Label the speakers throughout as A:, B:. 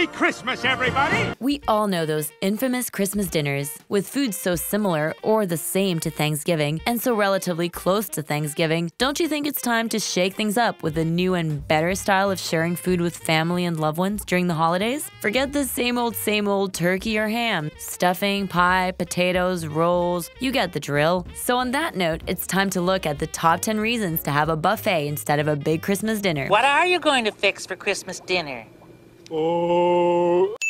A: Merry Christmas, everybody!
B: We all know those infamous Christmas dinners, with foods so similar or the same to Thanksgiving and so relatively close to Thanksgiving. Don't you think it's time to shake things up with a new and better style of sharing food with family and loved ones during the holidays? Forget the same old turkey or ham, stuffing, pie, potatoes, rolls, you get the drill. So on that note, it's time to look at the top 10 reasons to have a buffet instead of a big Christmas dinner.
C: What are you going to fix for Christmas dinner?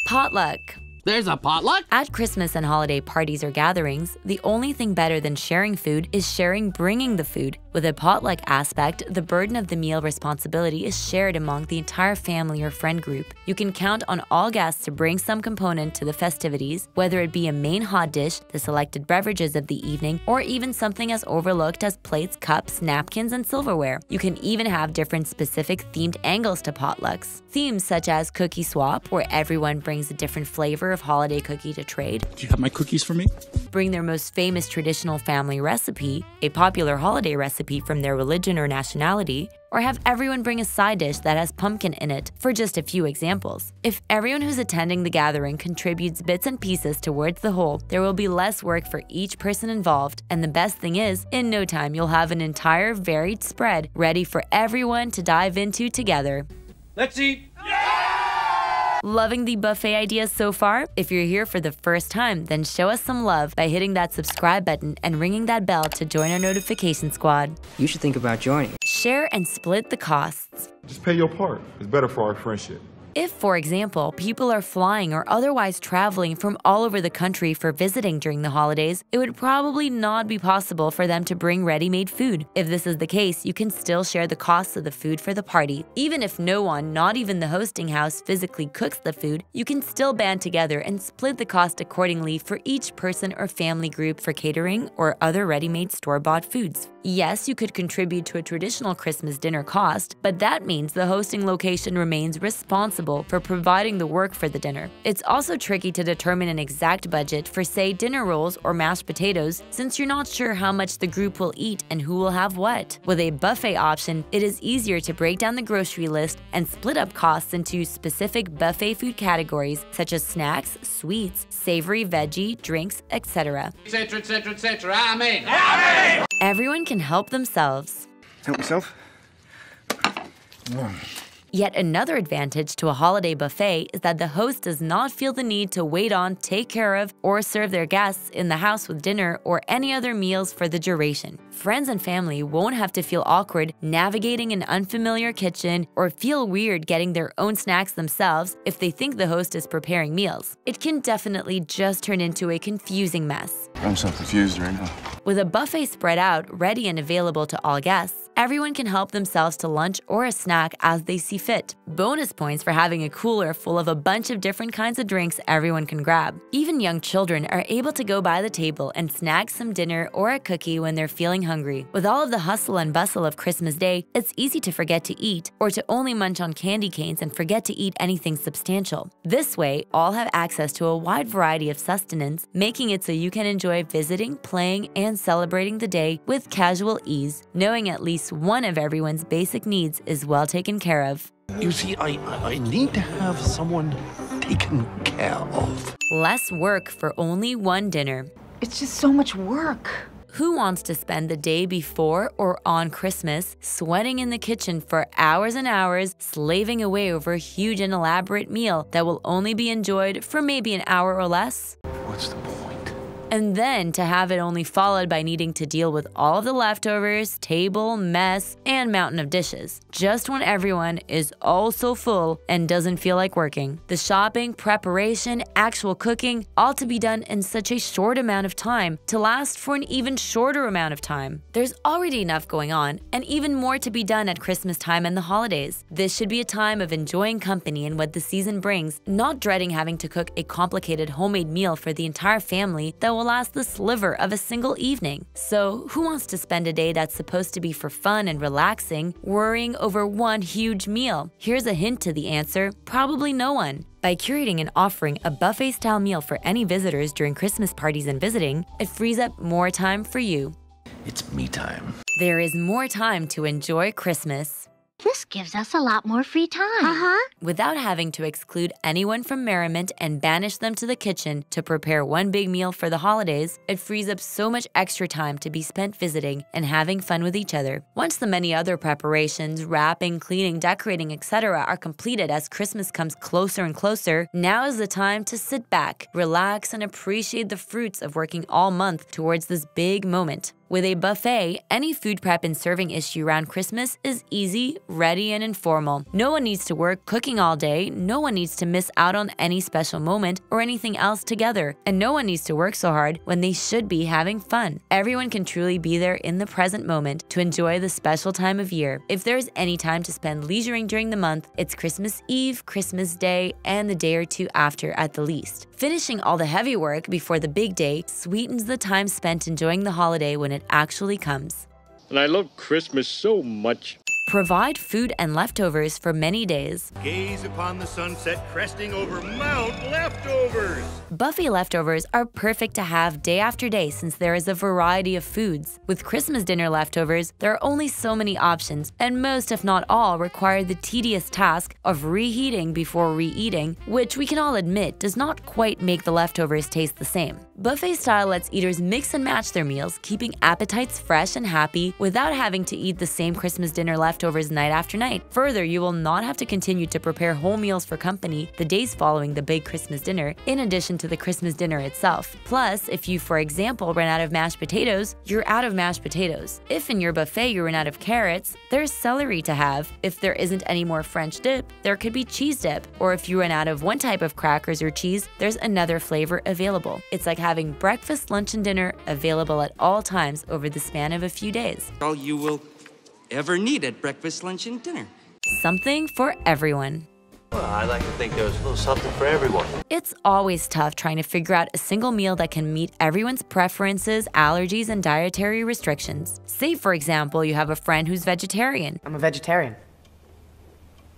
B: Potluck.
D: There's a potluck?
B: At Christmas and holiday parties or gatherings, the only thing better than sharing food is sharing bringing the food. With a potluck aspect, the burden of the meal responsibility is shared among the entire family or friend group. You can count on all guests to bring some component to the festivities, whether it be a main hot dish, the selected beverages of the evening, or even something as overlooked as plates, cups, napkins, and silverware. You can even have different specific themed angles to potlucks. Themes such as cookie swap, where everyone brings a different flavor of holiday cookie to trade.
D: Do you have my cookies for me?
B: Bring their most famous traditional family recipe, a popular holiday recipe from their religion or nationality, or have everyone bring a side dish that has pumpkin in it, for just a few examples. If everyone who's attending the gathering contributes bits and pieces towards the whole, there will be less work for each person involved, and the best thing is, in no time you'll have an entire varied spread ready for everyone to dive into together.
E: Let's eat!
B: Loving the buffet idea so far? If you're here for the first time, then show us some love by hitting that subscribe button and ringing that bell to join our notification squad.
F: You should think about joining.
B: Share and split the costs.
G: Just pay your part. It's better for our friendship.
B: If, for example, people are flying or otherwise traveling from all over the country for visiting during the holidays, it would probably not be possible for them to bring ready-made food. If this is the case, you can still share the costs of the food for the party. Even if no one, not even the hosting house, physically cooks the food, you can still band together and split the cost accordingly for each person or family group for catering or other ready-made store-bought foods. Yes, you could contribute to a traditional Christmas dinner cost, but that means the hosting location remains responsible for providing the work for the dinner. It's also tricky to determine an exact budget for, say, dinner rolls or mashed potatoes, since you're not sure how much the group will eat and who will have what. With a buffet option, it is easier to break down the grocery list and split up costs into specific buffet food categories such as snacks, sweets, savory, veggie, drinks, etc.
E: Etc., etc., etc. Amen.
A: Amen!
B: Everyone can help themselves.
F: Help myself?
B: Yet another advantage to a holiday buffet is that the host does not feel the need to wait on, take care of, or serve their guests in the house with dinner or any other meals for the duration. Friends and family won't have to feel awkward navigating an unfamiliar kitchen or feel weird getting their own snacks themselves if they think the host is preparing meals. It can definitely just turn into a confusing mess.
G: I'm so confused right now.
B: With a buffet spread out, ready and available to all guests, everyone can help themselves to lunch or a snack as they see fit. Bonus points for having a cooler full of a bunch of different kinds of drinks everyone can grab. Even young children are able to go by the table and snag some dinner or a cookie when they're feeling hungry. With all of the hustle and bustle of Christmas Day, it's easy to forget to eat or to only munch on candy canes and forget to eat anything substantial. This way, all have access to a wide variety of sustenance, making it so you can enjoy visiting, playing, and celebrating the day with casual ease, knowing at least one of everyone's basic needs is well taken care of.
H: You see, I need to have someone taken care of.
B: Less work for only one dinner.
I: It's just so much work.
B: Who wants to spend the day before or on Christmas sweating in the kitchen for hours and hours, slaving away over a huge and elaborate meal that will only be enjoyed for maybe an hour or less?
H: What's the point?
B: And then to have it only followed by needing to deal with all of the leftovers, table, mess, and mountain of dishes, just when everyone is all so full and doesn't feel like working. The shopping, preparation, actual cooking, all to be done in such a short amount of time to last for an even shorter amount of time. There's already enough going on, and even more to be done at Christmas time and the holidays. This should be a time of enjoying company and what the season brings, not dreading having to cook a complicated homemade meal for the entire family that will last the sliver of a single evening. So who wants to spend a day that's supposed to be for fun and relaxing, worrying over one huge meal? Here's a hint to the answer: probably no one. By curating and offering a buffet-style meal for any visitors during Christmas parties and visiting, it frees up more time for you.
H: It's me time.
B: There is more time to enjoy Christmas.
J: This gives us a lot more free time.
B: Without having to exclude anyone from merriment and banish them to the kitchen to prepare one big meal for the holidays, it frees up so much extra time to be spent visiting and having fun with each other. Once the many other preparations, wrapping, cleaning, decorating, etc. are completed as Christmas comes closer and closer, now is the time to sit back, relax, and appreciate the fruits of working all month towards this big moment. With a buffet, any food prep and serving issue around Christmas is easy, ready, and informal. No one needs to work cooking all day, no one needs to miss out on any special moment or anything else together, and no one needs to work so hard when they should be having fun. Everyone can truly be there in the present moment to enjoy the special time of year. If there's any time to spend leisuring during the month, it's Christmas Eve, Christmas Day, and the day or two after at the least. Finishing all the heavy work before the big day sweetens the time spent enjoying the holiday when it actually comes.
K: And I love Christmas so much.
B: Provide food and leftovers for many days.
A: Gaze upon the sunset cresting over Mount Leftovers.
B: Buffet leftovers are perfect to have day after day since there is a variety of foods. With Christmas dinner leftovers, there are only so many options, and most, if not all, require the tedious task of reheating before re-eating, which we can all admit does not quite make the leftovers taste the same. Buffet style lets eaters mix and match their meals, keeping appetites fresh and happy without having to eat the same Christmas dinner leftovers night after night. Further, you will not have to continue to prepare whole meals for company the days following the big Christmas dinner, in addition to the Christmas dinner itself. Plus, if you, for example, run out of mashed potatoes, you're out of mashed potatoes. If in your buffet you run out of carrots, there's celery to have. If there isn't any more French dip, there could be cheese dip. Or if you run out of one type of crackers or cheese, there's another flavor available. It's like having breakfast, lunch, and dinner available at all times over the span of a few days.
L: All you will ever need at breakfast, lunch, and dinner.
B: Something for everyone.
H: Well, I like to think there's a little something for everyone.
B: It's always tough trying to figure out a single meal that can meet everyone's preferences, allergies, and dietary restrictions. Say, for example, you have a friend who's vegetarian.
F: I'm a vegetarian.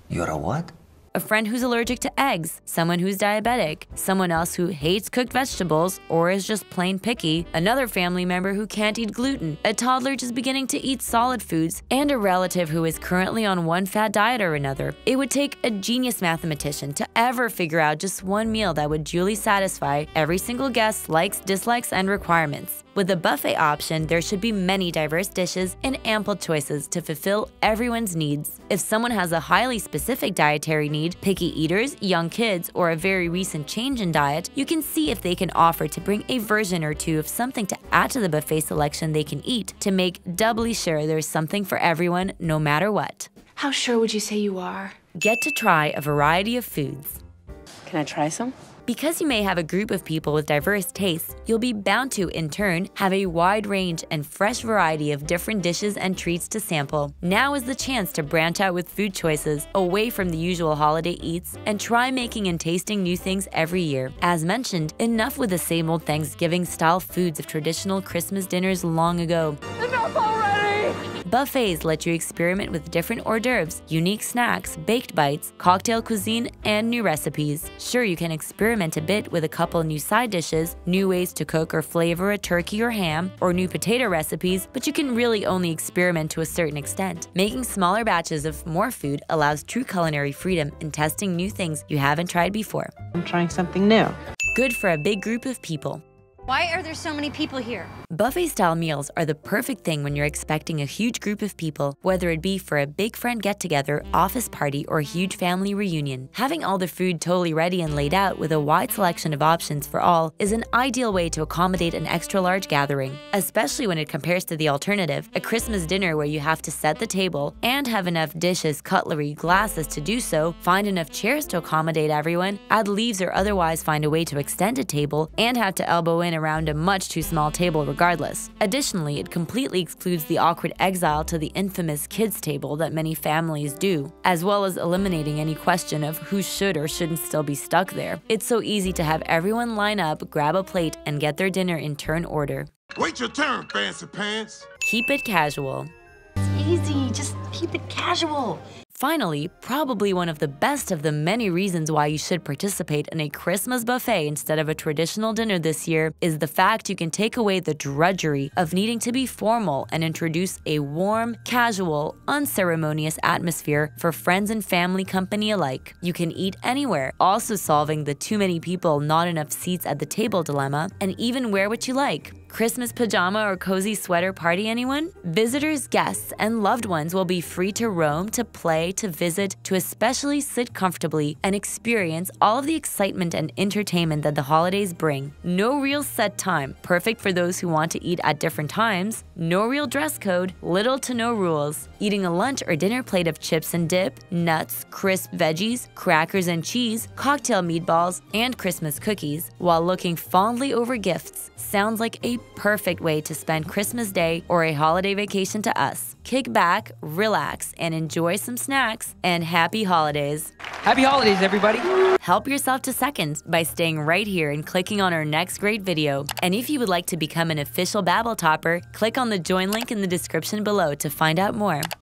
H: You're a what?
B: A friend who's allergic to eggs, someone who's diabetic, someone else who hates cooked vegetables or is just plain picky, another family member who can't eat gluten, a toddler just beginning to eat solid foods, and a relative who is currently on one fad diet or another. It would take a genius mathematician to ever figure out just one meal that would duly satisfy every single guest's likes, dislikes, and requirements. With a buffet option, there should be many diverse dishes and ample choices to fulfill everyone's needs. If someone has a highly specific dietary need, picky eaters, young kids, or a very recent change in diet, you can see if they can offer to bring a version or two of something to add to the buffet selection they can eat to make doubly sure there's something for everyone no matter what.
I: How sure would you say you are?
B: Get to try a variety of foods.
I: Can I try some?
B: Because you may have a group of people with diverse tastes, you'll be bound to, in turn, have a wide range and fresh variety of different dishes and treats to sample. Now is the chance to branch out with food choices away from the usual holiday eats and try making and tasting new things every year. As mentioned, enough with the same old Thanksgiving-style foods of traditional Christmas dinners long ago.
I: Enough already!
B: Buffets let you experiment with different hors d'oeuvres, unique snacks, baked bites, cocktail cuisine, and new recipes. Sure, you can experiment a bit with a couple new side dishes, new ways to cook or flavor a turkey or ham, or new potato recipes, but you can really only experiment to a certain extent. Making smaller batches of more food allows true culinary freedom in testing new things you haven't tried before.
I: I'm trying something new.
B: Good for a big group of people.
J: Why are there so many people here?
B: Buffet-style meals are the perfect thing when you're expecting a huge group of people, whether it be for a big friend get-together, office party, or a huge family reunion. Having all the food totally ready and laid out with a wide selection of options for all is an ideal way to accommodate an extra-large gathering, especially when it compares to the alternative, a Christmas dinner where you have to set the table and have enough dishes, cutlery, glasses to do so, find enough chairs to accommodate everyone, add leaves or otherwise find a way to extend a table, and have to elbow in around a much too small table regardless. Additionally, it completely excludes the awkward exile to the infamous kids table that many families do, as well as eliminating any question of who should or shouldn't still be stuck there. It's so easy to have everyone line up, grab a plate, and get their dinner in turn order.
G: Wait your turn, fancy pants.
B: Keep it casual.
I: It's easy. Just keep it casual.
B: Finally, probably one of the many reasons why you should participate in a Christmas buffet instead of a traditional dinner this year is the fact you can take away the drudgery of needing to be formal and introduce a warm, casual, unceremonious atmosphere for friends and family company alike. You can eat anywhere, also solving the too many people, not enough seats at the table dilemma, and even wear what you like. Christmas pajama or cozy sweater party, anyone? Visitors, guests, and loved ones will be free to roam, to play, to visit, to especially sit comfortably and experience all of the excitement and entertainment that the holidays bring. No real set time, perfect for those who want to eat at different times. No real dress code, little to no rules. Eating a lunch or dinner plate of chips and dip, nuts, crisp veggies, crackers and cheese, cocktail meatballs, and Christmas cookies, while looking fondly over gifts, sounds like a perfect way to spend Christmas Day or a holiday vacation to us. Kick back, relax, and enjoy some snacks, and happy holidays.
F: Happy holidays, everybody.
B: Help yourself to seconds by staying right here and clicking on our next great video. And if you would like to become an official Babble Topper, click on the join link in the description below to find out more.